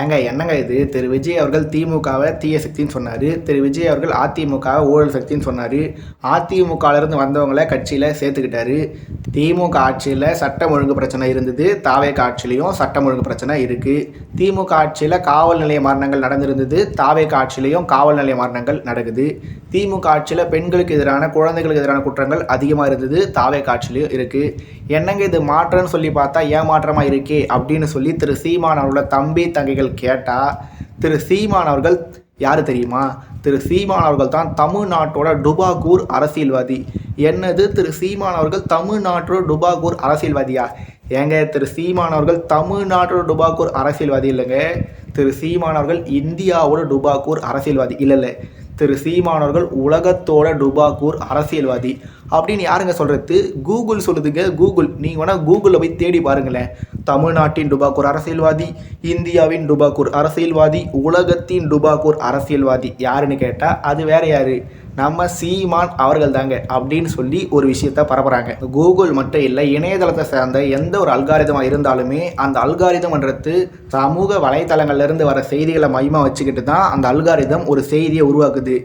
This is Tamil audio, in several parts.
ஏங்க என்னங்க இது? திரு விஜய் அவர்கள் திமுகவை தீய சக்தின்னு சொன்னார். திரு விஜய் அவர்கள் அதிமுகவை ஊழல் சக்தின்னு சொன்னார். அதிமுகவிலேருந்து வந்தவங்களை கட்சியில் சேர்த்துக்கிட்டாரு. திமுக ஆட்சியில் சட்டம் ஒழுங்கு பிரச்சனை இருந்தது. தாவேக ஆட்சியிலையும் சட்டம் ஒழுங்கு பிரச்சனை இருக்குது. திமுக ஆட்சியில் காவல் நிலைய மரணங்கள் நடந்திருந்தது. தாவேக ஆட்சியிலையும் காவல் நிலைய மரணங்கள் நடக்குது. திமுக ஆட்சியில் பெண்களுக்கு எதிரான குழந்தைகளுக்கு எதிரான குற்றங்கள் அதிகமாக இருந்தது. தாவேக ஆட்சியிலையும் இருக்குது. என்னங்க இது மாற்றம்னு சொல்லி பார்த்தா ஏமாற்றமாக இருக்கே அப்படின்னு சொல்லி திரு சீமான் அவர்களோட தம்பி தங்கைகள் கேட்டால், திரு சீமான் அவர்கள் யார் தெரியுமா? திரு சீமான் அவர்கள் தான் தமிழ்நாட்டோட டுபாகூர் அரசியல்வாதி. என்னது, திரு சீமான் அவர்கள் தமிழ்நாட்டோட டுபாகூர் அரசியல்வாதியா? ஏங்க, திரு சீமான் அவர்கள் தமிழ்நாட்டோட டுபாகூர் அரசியல்வாதி இல்லைங்க. திரு சீமான் அவர்கள் இந்தியாவோட டுபாகூர் அரசியல்வாதி இல்லை. திரு சீமான் அவர்கள் உலகத்தோட டுபாகூர் அரசியல்வாதி அப்படின்னு யாருங்க சொல்கிறது? கூகுள் சொல்லுதுங்க. கூகுள், நீங்கள் வேணால் கூகுளில் போய் தேடி பாருங்களேன். தமிழ்நாட்டின் டுபாகூர் அரசியல்வாதி, இந்தியாவின் டுபாகூர் அரசியல்வாதி, உலகத்தின் டுபாகூர் அரசியல்வாதி யாருன்னு கேட்டால் அது வேற யாரு? நம்ம சீமான் அவர்கள் தாங்க அப்படின்னு சொல்லி ஒரு விஷயத்த பரப்புகிறாங்க. கூகுள் மட்டும் இல்லை, இணையதளத்தை சேர்ந்த எந்த ஒரு அல்காரிதமாக இருந்தாலுமே அந்த அல்காரிதம்ன்றது சமூக வலைத்தளங்கள்லேருந்து வர செய்திகளை மையமாக வச்சுக்கிட்டு தான் அந்த அல்காரிதம் ஒரு செய்தியை உருவாக்குது.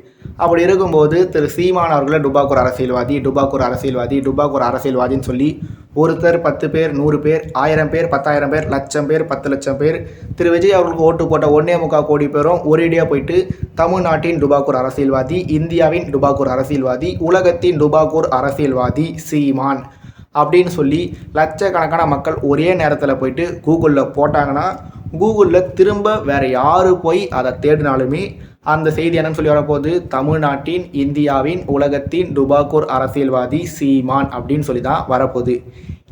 அப்படி இருக்கும்போது திரு சீமான் அவர்களை டுபாகூர் அரசியல்வாதி, டுபாகூர் அரசியல்வாதி, டுபாகூர் அரசியல்வாதின்னு சொல்லி ஒருத்தர் 10 பேர், 100 பேர், 1000 பேர், 10,000 பேர், லட்சம் பேர், 10 லட்சம் பேர் திரு விஜய் அவர்களுக்கு ஓட்டு போட்ட 1.25 கோடி பேரும் ஒரேடியாக போயிட்டு தமிழ்நாட்டின் டுபாகூர் அரசியல்வாதி, இந்தியாவின் டுபாகூர் அரசியல்வாதி, உலகத்தின் டுபாகூர் அரசியல்வாதி சீமான் அப்படின்னு சொல்லி லட்சக்கணக்கான மக்கள் ஒரே நேரத்தில் போயிட்டு கூகுளில் போட்டாங்கன்னா, கூகுளில் திரும்ப வேறு யார் போய் அதை தேடினாலுமே அந்த செய்தி என்னன்னு சொல்லி வரப்போகுது? தமிழ்நாட்டின், இந்தியாவின், உலகத்தின் டுபாகூர் அரசியல்வாதி சீமான் அப்படின்னு சொல்லி தான் வரப்போகுது.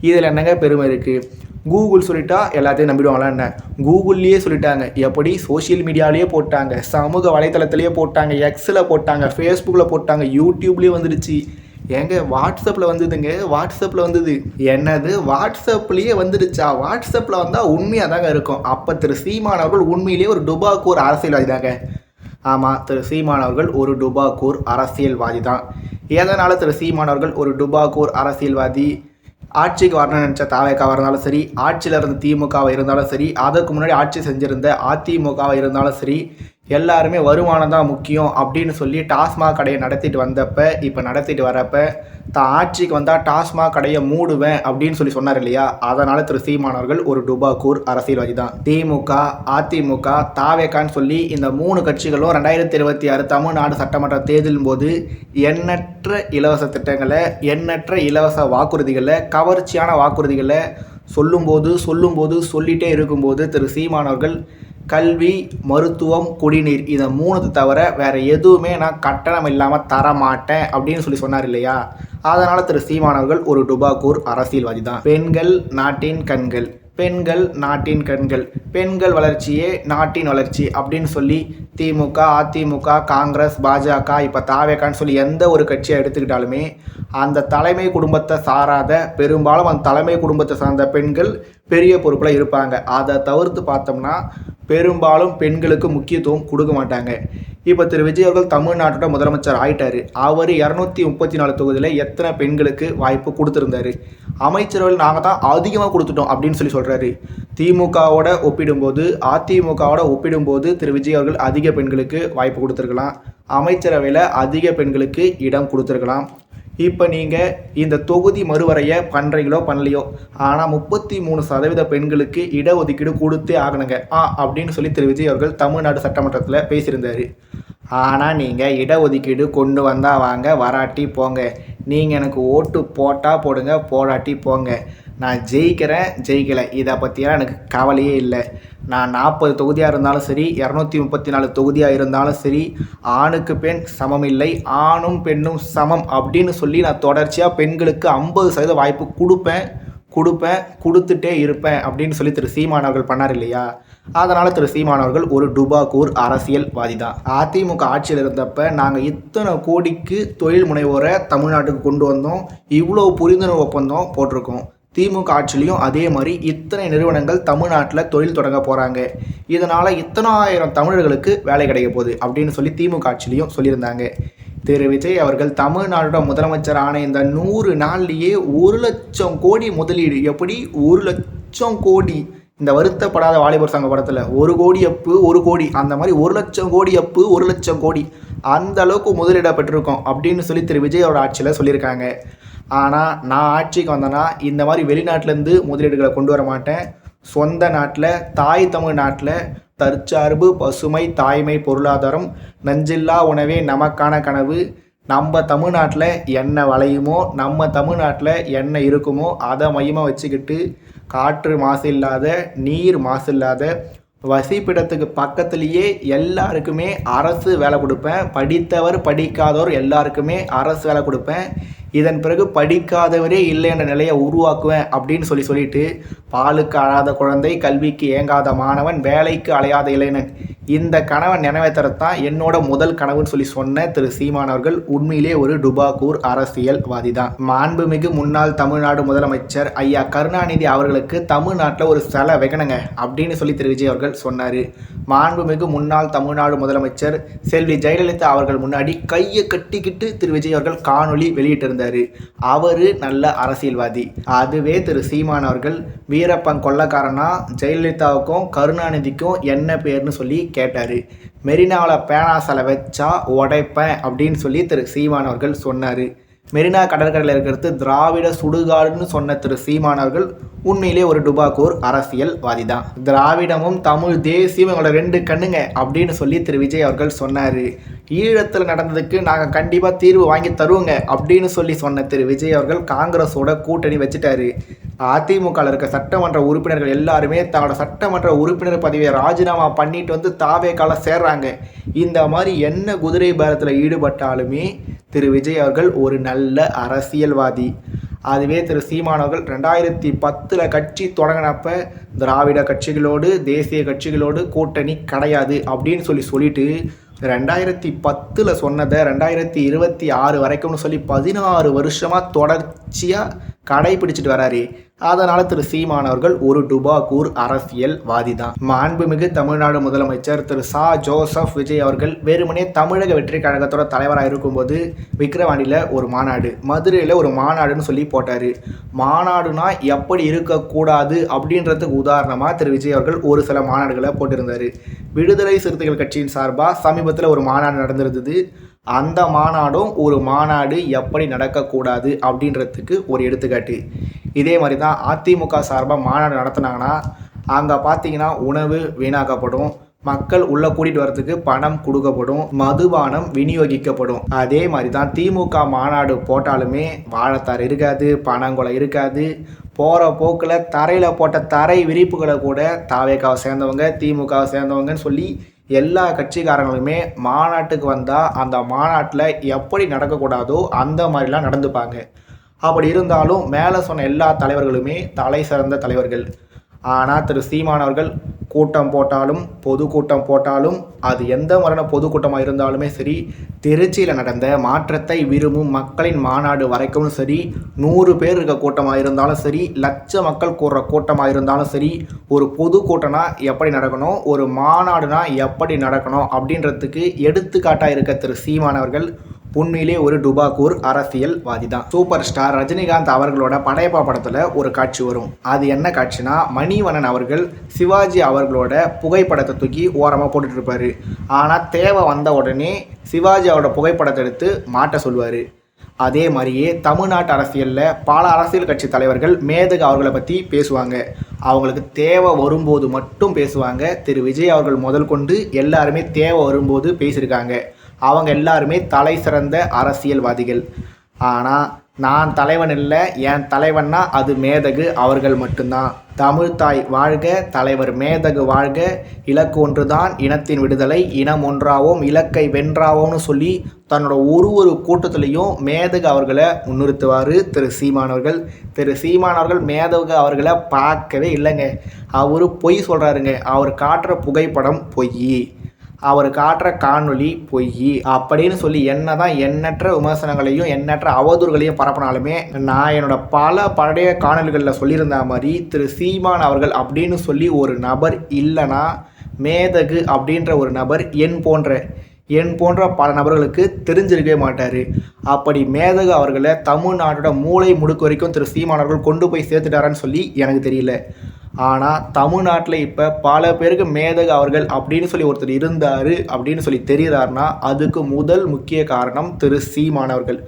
இதில் என்னங்க பெருமை இருக்குது? கூகுள் சொல்லிட்டா எல்லாத்தையும் நம்பிடுவாங்களா என்ன? கூகுள்லேயே சொல்லிட்டாங்க. எப்படி? சோஷியல் மீடியாலேயே போட்டாங்க, சமூக வலைத்தளத்திலேயே போட்டாங்க, எக்ஸில் போட்டாங்க, ஃபேஸ்புக்கில் போட்டாங்க, யூடியூப்லேயே வந்துடுச்சு. ஏங்க, வாட்ஸ்அப்பில் வந்ததுங்க. வாட்ஸ்அப்பில் வந்தது. என்னது, வாட்ஸ்அப்லேயே வந்துடுச்சா? வாட்ஸ்அப்பில் வந்தால் உண்மையாக தாங்க இருக்கும். அப்போ திரு சீமான் அவர்கள் உண்மையிலேயே ஒரு டுபாகூர் அரசியல்வாதி தாங்க. ஆமாம், திரு சீமான் அவர்கள் ஒரு டுபாகூர் அரசியல்வாதி தான். எதனால் திரு சீமான் அவர்கள் ஒரு டுபாகூர் அரசியல்வாதி? ஆட்சிக்கு வரணும்னு நினச்ச தாவேக்காவாக இருந்தாலும் சரி, ஆட்சியில் இருந்த திமுகவாக இருந்தாலும் சரி, அதுக்கு முன்னாடி ஆட்சி செஞ்சுருந்த அதிமுகவாக இருந்தாலும் சரி, எல்லாருமே வருமானம் தான் முக்கியம் அப்படின்னு சொல்லி டாஸ்மாக் கடையை நடத்திட்டு வந்தப்போ, இப்போ நடத்திட்டு வரப்போ தான் ஆட்சிக்கு வந்தால் டாஸ்மாக் கடையை மூடுவேன் அப்படின்னு சொல்லி சொன்னார் இல்லையா? அதனால் திரு சீமான் அவர்கள் ஒரு டுபாகூர் அரசியல்வாதி தான். திமுக, அதிமுக, தாவேக்கான்னு சொல்லி இந்த 3 கட்சிகளும் 2026 தமிழ்நாடு சட்டமன்ற தேர்தலின் போது எண்ணற்ற இலவச திட்டங்களை, எண்ணற்ற இலவச வாக்குறுதிகளை, கவர்ச்சியான வாக்குறுதிகளை சொல்லும்போது சொல்லிகிட்டே இருக்கும்போது திரு சீமான் அவர்கள் கல்வி, மருத்துவம், குடிநீர் இதை 3 தவிர வேறு எதுவுமே நான் கட்டணம் இல்லாமல் தரமாட்டேன் அப்படின்னு சொல்லி சொன்னார் இல்லையா? அதனால் திரு சீமான் அவர்கள் ஒரு டுபாகூர் அரசியல்வாதி தான். பெண்கள் நாட்டின் கண்கள், பெண்கள் நாட்டின் கண்கள், பெண்கள் வளர்ச்சியே நாட்டின் வளர்ச்சி அப்படின்னு சொல்லி திமுக, அதிமுக, காங்கிரஸ், பாஜக, இப்போ தாவேக்கான்னு சொல்லி எந்த ஒரு கட்சியை எடுத்துக்கிட்டாலுமே அந்த தலைமை குடும்பத்தை சாராத, பெரும்பாலும் அந்த தலைமை குடும்பத்தை சார்ந்த பெண்கள் பெரிய பொறுப்பில் இருப்பாங்க. அதை தவிர்த்து பார்த்தோம்னா பெரும்பாலும் பெண்களுக்கு முக்கியத்துவம் கொடுக்க மாட்டாங்க. இப்போ திரு விஜய் அவர்கள் தமிழ்நாட்டோட முதலமைச்சர் ஆயிட்டார். அவர் 234 தொகுதியில் எத்தனை பெண்களுக்கு வாய்ப்பு கொடுத்துருந்தாரு? அமைச்சரவையில் நாங்கள் தான் அதிகமாக கொடுத்துட்டோம் அப்படின்னு சொல்லி சொல்கிறாரு. திமுகவோட ஒப்பிடும்போது, அதிமுகவோட ஒப்பிடும்போது திரு விஜய் அவர்கள் அதிக பெண்களுக்கு வாய்ப்பு கொடுத்துருக்கலாம். அமைச்சரவையில் அதிக பெண்களுக்கு இடம் கொடுத்துருக்கலாம். இப்போ நீங்கள் இந்த தொகுதி மறுவரையை பண்ணுறீங்களோ பண்ணலையோ, ஆனால் 33% பெண்களுக்கு இடஒதுக்கீடு கொடுத்தே ஆகணுங்க அப்படின்னு சொல்லி திரு விஜய் அவர்கள் தமிழ்நாடு சட்டமன்றத்தில் பேசியிருந்தார். ஆனால் நீங்கள் இடஒதுக்கீடு கொண்டு வந்தால் வாங்க, வராட்டி போங்க. நீங்கள் எனக்கு ஓட்டு போட்டால் போடுங்க, போடாட்டி போங்க. நான் ஜெயிக்கிறேன், ஜெயிக்கலை, இதை பற்றியெல்லாம் எனக்கு கவலையே இல்லை. நான் 40 தொகுதியாக இருந்தாலும் சரி, 234 தொகுதியாக இருந்தாலும் சரி, ஆணுக்கு பெண் சமம் இல்லை, ஆணும் பெண்ணும் சமம் அப்படின்னு சொல்லி நான் தொடர்ச்சியாக பெண்களுக்கு 50% வாய்ப்பு கொடுத்துட்டே இருப்பேன் அப்படின்னு சொல்லி திரு சீமான் அவர்கள் பண்ணார் இல்லையா? அதனால் திரு சீமான் அவர்கள் ஒரு டுபாகூர் அரசியல்வாதி தான். அதிமுக ஆட்சியில் இருந்தப்போ நாங்கள் இத்தனை கோடிக்கு தொழில் முனைவோரை தமிழ்நாட்டுக்கு கொண்டு வந்தோம், இவ்வளோ புரிந்துணர்வு ஒப்பந்தம் போட்டிருக்கோம். திமுக ஆட்சிலையும் அதே மாதிரி இத்தனை நிறுவனங்கள் தமிழ்நாட்டில் தொழில் தொடங்க போகிறாங்க, இதனால் இத்தனாயிரம் தமிழர்களுக்கு வேலை கிடைக்க போகுது அப்படின்னு சொல்லி திமுக ஆட்சிலையும் சொல்லியிருந்தாங்க. திரு விஜய் அவர்கள் தமிழ்நாடோட முதலமைச்சர் ஆன இந்த 100 நாள்லேயே 1 லட்சம் கோடி முதலீடு. எப்படி 1 லட்சம் கோடி? இந்த வருத்தப்படாத வாலிபர் சங்க படத்தில் 1 கோடி அப்பு 1 கோடி, அந்த மாதிரி 1,00,000 கோடி அப்பு 1,00,000 கோடி, அந்த அளவுக்கு முதலீடாக பெற்றிருக்கோம் அப்படின்னு சொல்லி திரு விஜயோட ஆட்சியில் சொல்லியிருக்காங்க. ஆனால் நான் ஆட்சிக்கு வந்தேன்னா இந்த மாதிரி வெளிநாட்டிலேருந்து முதலீடுகளை கொண்டு வர மாட்டேன். சொந்த நாட்டில், தாய் தமிழ் நாட்டில் தற்சார்பு, பசுமை, தாய்மை, பொருளாதாரம், நஞ்சில்லா உணவே நமக்கான கனவு, நம்ம தமிழ்நாட்டில் என்ன விளையுமோ, நம்ம தமிழ்நாட்டில் என்ன இருக்குமோ அதை மையமாக வச்சுக்கிட்டு காற்று மாசு இல்லாத, நீர் மாசு இல்லாத, வசிப்பிடத்துக்கு பக்கத்துலேயே எல்லாருக்குமே அரசு வேலை கொடுப்பேன். படித்தவர் படிக்காதவர் எல்லாருக்குமே அரசு வேலை கொடுப்பேன். இதன் பிறகு படிக்காதவரே இல்லை என்ற நிலையை உருவாக்குவேன் அப்படின்னு சொல்லிட்டு பாலுக்கு அழாத குழந்தை, கல்விக்கு ஏங்காத மாணவன், வேலைக்கு அலையாத இளைஞன், இந்த கனவை நிறைவேற்றத்தான் என்னோட முதல் கனவுன்னு சொன்ன திரு சீமான் அவர்கள் உண்மையிலே ஒரு டுபாக்கூர் அரசியல்வாதி தான். மாண்புமிகு முன்னாள் தமிழ்நாடு முதலமைச்சர் ஐயா கருணாநிதி அவர்களுக்கு தமிழ்நாட்டில் ஒரு சிலை வைக்கணுங்க அப்படின்னு சொல்லி திரு விஜய் அவர்கள் சொன்னார். மாண்புமிகு முன்னாள் தமிழ்நாடு முதலமைச்சர் செல்வி ஜெயலலிதா அவர்கள் முன்னாடி கையை கட்டிக்கிட்டு திரு விஜய் அவர்கள் காணொலி வெளியிட்டிருந்தார். அவர் நல்ல அரசியல்வாதி. அதுவே திரு சீமான் அவர்கள் வீரப்பன் கொள்ளக்காரனா ஜெயலலிதாவுக்கும் கருணாநிதிக்கும் என்ன பேர்னு சொல்லி கேட்டார். மெரினாவில் பேனா சிலை வச்சா உடைப்பேன் அப்படின்னு சொல்லி திரு சீமான் அவர்கள் சொன்னார். மெரினா கடற்கரையில் இருக்கிறது திராவிட சுடுகாடுன்னு சொன்ன திரு சீமான் அவர்கள் உண்மையிலே ஒரு டுபாக்கூர் அரசியல்வாதி தான். திராவிடமும் தமிழ் தேசியம் எங்களோட 2 கண்ணுங்க அப்படின்னு சொல்லி திரு விஜய் அவர்கள் சொன்னார். ஈழத்தில் நடந்ததுக்கு நாங்கள் கண்டிப்பாக தீர்வு வாங்கி தருவோங்க அப்படின்னு சொன்ன திரு விஜய் அவர்கள் காங்கிரஸோட கூட்டணி வச்சுட்டாரு. அதிமுகவில் இருக்க சட்டமன்ற உறுப்பினர்கள் எல்லாருமே தங்களோட சட்டமன்ற உறுப்பினர் பதவியை ராஜினாமா பண்ணிட்டு வந்து தாவேக்கால சேர்றாங்க. இந்த மாதிரி என்ன குதிரை பேரத்தில் ஈடுபட்டாலுமே திரு விஜய் அவர்கள் ஒரு நல்ல அரசியல்வாதி. அதுவே திரு சீமான் அவர்கள் 2010 கட்சி தொடங்கினப்ப திராவிட கட்சிகளோடு, தேசிய கட்சிகளோடு கூட்டணி கிடையாது அப்படின்னு சொல்லிட்டு 2010 சொன்னதை 2026 வரைக்கும்னு சொல்லி 16 வருஷமாக தொடர்ச்சியாக கடைபிடிச்சிட்டு வராரு. அதனால் திரு சீமான் அவர்கள் ஒரு டுபாக்கூர் அரசியல்வாதி தான். மாண்புமிகு தமிழ்நாடு முதலமைச்சர் திரு ச. ஜோசப் விஜய் அவர்கள் வெறுமனே தமிழக வெற்றி கழகத்தோட தலைவராக இருக்கும்போது விக்கிரவாண்டியில் ஒரு மாநாடு, மதுரையில் ஒரு மாநாடுன்னு சொல்லி போட்டார். மாநாடுனா எப்படி இருக்கக்கூடாது அப்படின்றதுக்கு உதாரணமாக திரு விஜய் அவர்கள் ஒரு சில மாநாடுகளை போட்டிருந்தார். விடுதலை சிறுத்தைகள் கட்சியின் சார்பாக சமீபத்தில் ஒரு மாநாடு நடந்திருந்தது. அந்த மாநாடும் ஒரு மாநாடு எப்படி நடக்கக்கூடாது அப்படின்றதுக்கு ஒரு எடுத்துக்காட்டு. இதே மாதிரி தான் அதிமுக சார்பாக மாநாடு நடத்துனாங்கன்னா அங்கே பார்த்தீங்கன்னா உணவு வீணாக்கப்படும், மக்கள் உள்ளே கூட்டிகிட்டு வரதுக்கு பணம் கொடுக்கப்படும், மதுபானம் விநியோகிக்கப்படும். அதே மாதிரி தான் திமுக மாநாடு போட்டாலுமே வாழைத்தார் இருக்காது, பனங்குலை இருக்காது. போகிற போக்கில் தரையில் போட்ட தரை விரிப்புகளை கூட தாவேக்காவை சேர்ந்தவங்க, திமுகவை சேர்ந்தவங்கன்னு சொல்லி எல்லா கட்சிக்காரங்களுமே மாநாட்டுக்கு வந்தால் அந்த மாநாட்டில் எப்படி நடக்கக்கூடாதோ அந்த மாதிரிலாம் நடந்துப்பாங்க. அப்படி இருந்தாலும் மேலே சொன்ன எல்லா தலைவர்களுமே தலை சிறந்த தலைவர்கள். ஆனால் திரு சீமான் அவர்கள் கூட்டம் போட்டாலும், பொதுக்கூட்டம் போட்டாலும், அது எந்த மாதிரியான பொதுக்கூட்டமாக இருந்தாலுமே சரி, திருச்சியில் நடந்த மாற்றத்தை விரும்பும் மக்களின் மாநாடு வரைக்கும் சரி, 100 பேர் இருக்க கூட்டமாக இருந்தாலும் சரி, லட்ச மக்கள் கூடுற கூட்டமாக இருந்தாலும் சரி, ஒரு பொதுக்கூட்டம்னா எப்படி நடக்கணும், ஒரு மாநாடுனா எப்படி நடக்கணும் அப்படின்றதுக்கு எடுத்துக்காட்டாக இருக்க திரு சீமான் அவர்கள் உண்மையிலே ஒரு டுபாக்கூர் அரசியல்வாதி தான். சூப்பர் ஸ்டார் ரஜினிகாந்த் அவர்களோட படையப்பா படத்தில் ஒரு காட்சி வரும். அது என்ன காட்சினா, மணிவண்ணன் அவர்கள் சிவாஜி அவர்களோட புகைப்படத்தை தூக்கி ஓரமாக போட்டுட்டு இருப்பார். ஆனால் தேவை வந்த உடனே சிவாஜி அவரோட புகைப்படத்தை எடுத்து மாட்ட சொல்லுவார். அதே மாதிரியே தமிழ்நாட்டு அரசியலில் பல அரசியல் கட்சி தலைவர்கள் மேதகு அவர்களை பற்றி பேசுவாங்க. அவங்களுக்கு தேவை வரும்போது மட்டும் பேசுவாங்க. திரு விஜய் அவர்கள் முதல் கொண்டு எல்லாருமே தேவை வரும்போது பேசியிருக்காங்க. அவங்க எல்லாருமே தலை சிறந்த அரசியல்வாதிகள். ஆனால் நான் தலைவன் இல்லை, என் தலைவன்னா அது மேதகு அவர்கள் மட்டும்தான். தமிழ்தாய் வாழ்க, தலைவர் மேதகு வாழ்க, இலக்கு ஒன்றுதான் இனத்தின் விடுதலை, இனம் ஒன்றாவோம், இலக்கை வென்றாவோம்னு சொல்லி தன்னோட ஒரு கூட்டத்திலையும் மேதகு அவர்களை முன்னிறுத்துவார் திரு சீமான் அவர்கள். திரு சீமான் அவர்கள் மேதகு அவர்களை பார்க்கவே இல்லைங்க. அவர் பொய் சொல்கிறாருங்க. அவர் காட்டுற புகைப்படம் பொய், அவர் காட்டுற காணொலி பொய் அப்படின்னு சொல்லி என்னதான் எண்ணற்ற விமர்சனங்களையும் எண்ணற்ற அவதூறுகளையும் பரப்பினாலுமே, நான் என்னோட பழைய காணொலிகளில் சொல்லியிருந்த மாதிரி திரு சீமான் அவர்கள் அப்படின்னு சொல்லி ஒரு நபர் இல்லைன்னா மேதகு அப்படின்ற ஒரு நபர் என் போன்ற பல நபர்களுக்கு தெரிஞ்சிருக்கவே மாட்டார். அப்படி மேதகு அவர்களை தமிழ்நாட்டோட மூளை முடுக்கு வரைக்கும் திரு சீமான் அவர்கள் கொண்டு போய் சேர்த்துட்டாரான்னு சொல்லி எனக்கு தெரியல. ஆனால் தமிழ்நாட்டில் இப்போ பல பேருக்கு மேதகு அவர்கள் அப்படின்னு சொல்லி ஒருத்தர் இருந்தார் அப்படின்னு சொல்லி தெரிகிறாருன்னா அதுக்கு முதல் முக்கிய காரணம் திரு சீமான் அவர்கள்.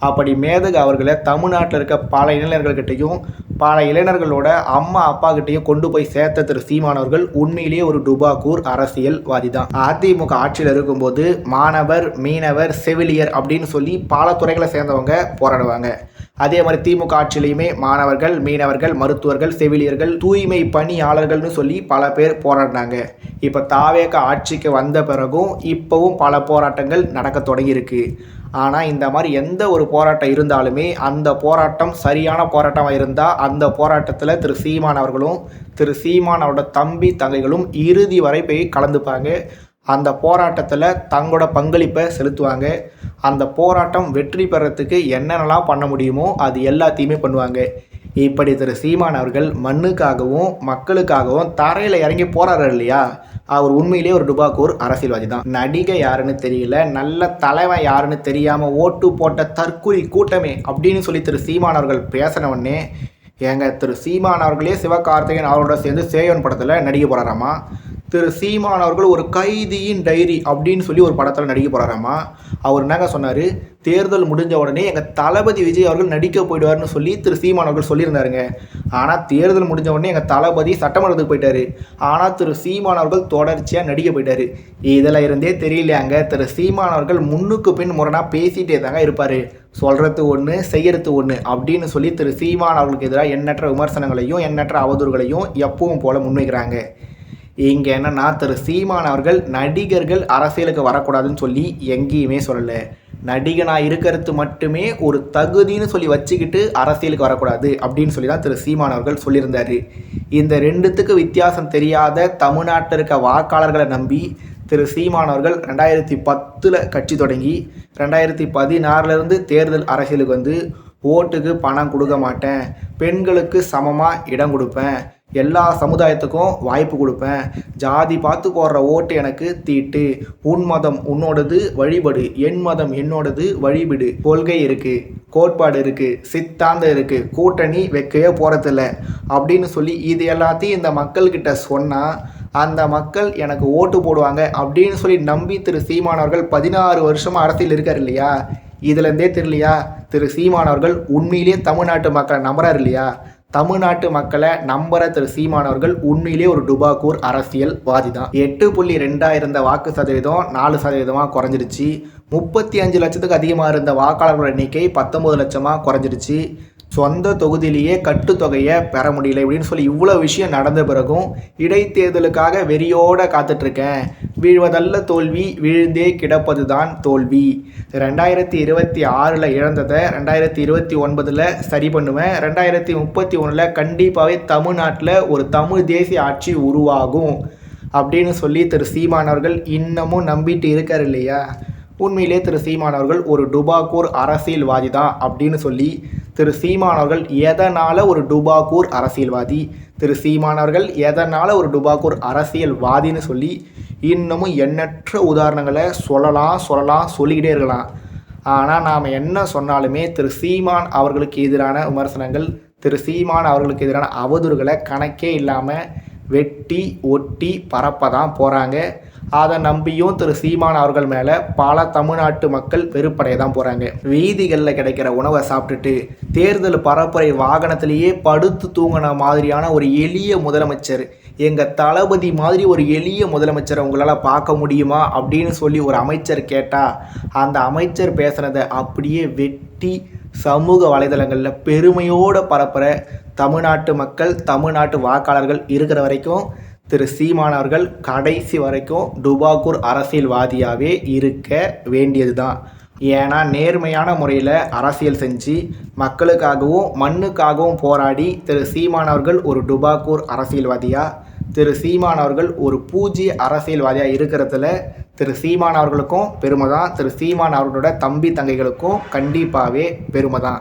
அப்படி மேதகு அவர்களை தமிழ்நாட்டில் இருக்க பல இளைஞர்கள்கிட்டையும் பல இளைஞர்களோட அம்மா அப்பா கிட்டையும் கொண்டு போய் சேர்த்த திரு சீமான் அவர்கள் உண்மையிலேயே ஒரு டுபாக்கூர் அரசியல்வாதி தான். அதிமுக ஆட்சியில் இருக்கும்போது மாணவர், மீனவர், செவிலியர் அப்படின்னு சொல்லி பல துறைகளை சேர்ந்தவங்க போராடுவாங்க. அதே மாதிரி திமுக ஆட்சியிலையுமே மாணவர்கள், மீனவர்கள், மருத்துவர்கள், செவிலியர்கள், தூய்மை பணியாளர்கள்னு சொல்லி பல பேர் போராடினாங்க. இப்போ தாவேக ஆட்சிக்கு வந்த பிறகும் இப்போவும் பல போராட்டங்கள் நடக்க தொடங்கியிருக்கு. ஆனால் இந்த மாதிரி எந்த ஒரு போராட்டம் இருந்தாலுமே அந்த போராட்டம் சரியான போராட்டமாக இருந்தால் அந்த போராட்டத்தில் திரு சீமான் அவர்களும் திரு சீமான் அவரோட தம்பி தங்கைகளும் இறுதி வரை போய் கலந்துப்பாங்க. அந்த போராட்டத்தில் தங்களோட பங்களிப்பை செலுத்துவாங்க. அந்த போராட்டம் வெற்றி பெறத்துக்கு என்னென்னலாம் பண்ண முடியுமோ அது எல்லாத்தையுமே பண்ணுவாங்க. இப்படி திரு சீமான் அவர்கள் மண்ணுக்காகவும் மக்களுக்காகவும் தரையில் இறங்கி போராடுறார் இல்லையா, அவர் உண்மையிலேயே ஒரு டுபாக்கூர் அரசியல்வாதி தான். நடிகை யாருன்னு தெரியல, நல்ல தலைவன் யாருன்னு தெரியாமல் ஓட்டு போட்ட தற்குறி கூட்டமே அப்படின்னு சொல்லி திரு சீமான் அவர்கள் பேசினவொடனே திரு சீமான் அவர்களே சிவகார்த்திகேயன் அவரோட சேர்ந்து சேவன் படத்தில் நடிக்க போகிறாராமா. திரு சீமான் அவர்கள் ஒரு கைதியின் டைரி அப்படின்னு சொல்லி ஒரு படத்தில் நடிக்க போகிறாராமா. அவர் என்னங்க சொன்னார், தேர்தல் முடிஞ்ச உடனே எங்கள் தளபதி விஜய் அவர்கள் நடிக்க போயிடுவார்னு சொல்லி திரு சீமான் அவர்கள் சொல்லியிருந்தாருங்க. ஆனால் தேர்தல் முடிஞ்ச உடனே எங்கள் தளபதி சட்டமன்றத்துக்கு போயிட்டார். ஆனால் திரு சீமான் அவர்கள் தொடர்ச்சியாக நடிக்க போயிட்டார். இதில் இருந்தே தெரியலையாங்க, திரு சீமான் அவர்கள் முன்னுக்கு பின் முரணாக பேசிகிட்டே தாங்க இருப்பார். சொல்கிறது ஒன்று, செய்கிறது ஒன்று அப்படின்னு சொல்லி திரு சீமான் அவர்களுக்கு எதிராக எண்ணற்ற விமர்சனங்களையும் எண்ணற்ற அவதூறுகளையும் எப்பவும் போல முன்வைக்கிறாங்க. இங்கே என்னன்னா, திரு சீமான் அவர்கள் நடிகர்கள் அரசியலுக்கு வரக்கூடாதுன்னு சொல்லி எங்கேயுமே சொல்லலை. நடிகனாக இருக்கிறது மட்டுமே ஒரு தகுதின்னு சொல்லி வச்சுக்கிட்டு அரசியலுக்கு வரக்கூடாது அப்படின்னு சொல்லி தான் திரு சீமான் அவர்கள் சொல்லியிருந்தார். இந்த ரெண்டுத்துக்கு வித்தியாசம் தெரியாத தமிழ்நாட்டில் இருக்க வாக்காளர்களை நம்பி திரு சீமான் அவர்கள் 2010 கட்சி தொடங்கி 2016 தேர்தல் அரசியலுக்கு வந்து ஓட்டுக்கு பணம் கொடுக்க மாட்டேன், பெண்களுக்கு சமமாக இடம் கொடுப்பேன், எல்லா சமுதாயத்துக்கும் வாய்ப்பு கொடுப்பேன், ஜாதி பார்த்து போடுற ஓட்டு எனக்கு தீட்டு, உன் மதம் உன்னோடது வழிபடு, என் மதம் என்னோடது வழிபடு, கொள்கை இருக்குது, கோட்பாடு இருக்குது, சித்தாந்தம் இருக்குது, கூட்டணி வைக்கவே போகிறதில்ல அப்படின்னு சொல்லி இது எல்லாத்தையும் இந்த மக்கள்கிட்ட சொன்னால் அந்த மக்கள் எனக்கு ஓட்டு போடுவாங்க அப்படின்னு சொல்லி நம்பி திரு சீமான் அவர்கள் 16 வருஷமாக அரசியல் இருக்கார் இல்லையா. இதுலேருந்தே தெரியலையா, திரு சீமான் அவர்கள் உண்மையிலேயே தமிழ்நாட்டு மக்களை நம்புறாரு இல்லையா. தமிழ்நாட்டு மக்களை நம்புற திரு சீமான் அவர்கள் உண்மையிலே ஒரு டுபாக்கூர் அரசியல்வாதி தான். 8.2 இருந்த வாக்கு சதவீதம் 4% குறைஞ்சிருச்சு. 35 லட்சத்துக்கு அதிகமாக இருந்த வாக்காளர்களோட எண்ணிக்கை 19 லட்சமாக குறைஞ்சிருச்சு. சொந்த தொகுதியிலேயே கட்டுத்தொகையை பெற முடியல இப்படின்னு சொல்லி இவ்வளோ விஷயம் நடந்த பிறகும் இடைத்தேர்தலுக்காக வெறியோடு காத்துட்ருக்கேன், வீழ்வதல்ல தோல்வி, வீழ்ந்தே கிடப்பது தான் தோல்வி, 2026 இழந்ததை 2029 சரி பண்ணுவேன், 2031 கண்டிப்பாகவே தமிழ்நாட்டில் ஒரு தமிழ் தேசிய ஆட்சி உருவாகும் அப்படின்னு சொல்லி திரு சீமான் அவர்கள் இன்னமும் நம்பிட்டு இருக்கார் இல்லையா. உண்மையிலே திரு சீமான் அவர்கள் ஒரு டுபாக்கூர் அரசியல்வாதி தான் அப்படின்னு சொல்லி திரு சீமான் அவர்கள் எதனால் ஒரு டுபாக்கூர் அரசியல்வாதி, திரு சீமான் அவர்கள் எதனால் ஒரு டுபாக்கூர் அரசியல்வாதின்னு சொல்லி இன்னமும் எண்ணற்ற உதாரணங்களை சொல்லிக்கிட்டே இருக்கலாம். ஆனால் நாம் என்ன சொன்னாலுமே திரு சீமான் அவர்களுக்கு எதிரான விமர்சனங்கள், திரு சீமான் அவர்களுக்கு எதிரான அவதூறுகளை கணக்கே இல்லாமல் வெட்டி ஒட்டி பரப்ப தான் போகிறாங்க. அதை நம்பியும் திரு சீமான் அவர்கள் மேலே பல தமிழ்நாட்டு மக்கள் வெறுப்படைய தான் போகிறாங்க. வீதிகளில் கிடைக்கிற உணவை சாப்பிட்டுட்டு தேர்தல் பரப்புரை வாகனத்திலேயே படுத்து தூங்கின மாதிரியான ஒரு எளிய முதலமைச்சர், எங்கள் தளபதி மாதிரி ஒரு எளிய முதலமைச்சரை உங்களால் பார்க்க முடியுமா அப்படின்னு சொல்லி ஒரு அமைச்சர் கேட்டால் அந்த அமைச்சர் பேசுனதை அப்படியே வெட்டி சமூக வலைதளங்களில் பெருமையோடு பரப்புகிற தமிழ்நாட்டு மக்கள், தமிழ்நாட்டு வாக்காளர்கள் இருக்கிற வரைக்கும் திரு சீமான் அவர்கள் கடைசி வரைக்கும் டுபாக்கூர் அரசியல்வாதியாகவே இருக்க வேண்டியது தான். ஏன்னா நேர்மையான முறையில் அரசியல் செஞ்சு மக்களுக்காகவும் மண்ணுக்காகவும் போராடி திரு சீமான் அவர்கள் ஒரு டுபாக்கூர் அரசியல்வாதியாக, திரு சீமான் அவர்கள் ஒரு பூஜ்ய அரசியல்வாதியாக இருக்கிறதுல திரு சீமான் அவர்களுக்கும் பெருமை தான், திரு சீமான் அவர்களோட தம்பி தங்கைகளுக்கும் கண்டிப்பாகவே பெருமை தான்.